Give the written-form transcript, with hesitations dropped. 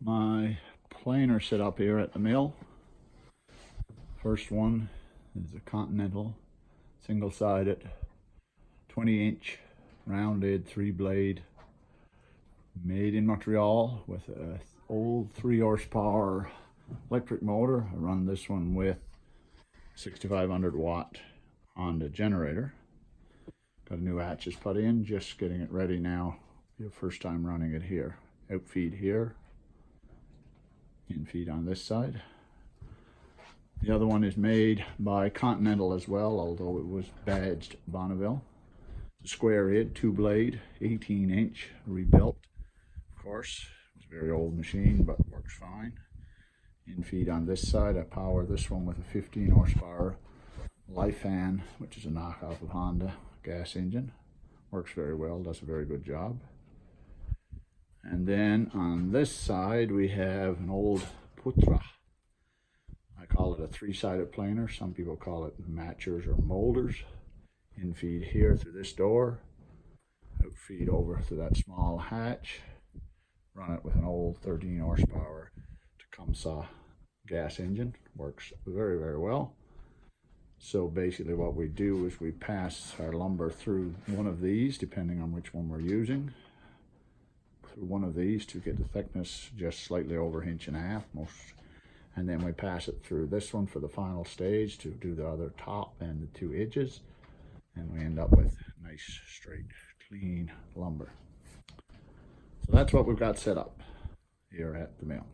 my planer set up here at the mill. First one is a Continental single-sided 20-inch rounded 3-blade made in Montreal with a old 3 horsepower electric motor. I run this one with 6500 watt Honda generator. Got a new hatches put in, just getting it ready now. Your first time running it here. Outfeed here, infeed on this side. The other one is made by Continental as well, although it was badged Bonneville. It's a square head, 2-blade, 18-inch, rebuilt. Of course, it's a very old machine, but works fine. Infeed on this side. I power this one with a 15 horsepower Lifan, which is a knockoff of Honda gas engine. Works very well, does a very good job. And then on this side we have an old Putra. I call it a 3-sided planer. Some people call it matchers or molders. Infeed here through this door, outfeed over through that small hatch. Run it with an old 13 horsepower Tecumseh gas engine. Works very, very well. So basically what we do is we pass our lumber through one of these, depending on which one we're using. Through one of these to get the thickness just slightly over 1.5 inches most. And then we pass it through this one for the final stage to do the other top and the 2 edges. And we end up with nice, straight, clean lumber. So that's what we've got set up here at the mill.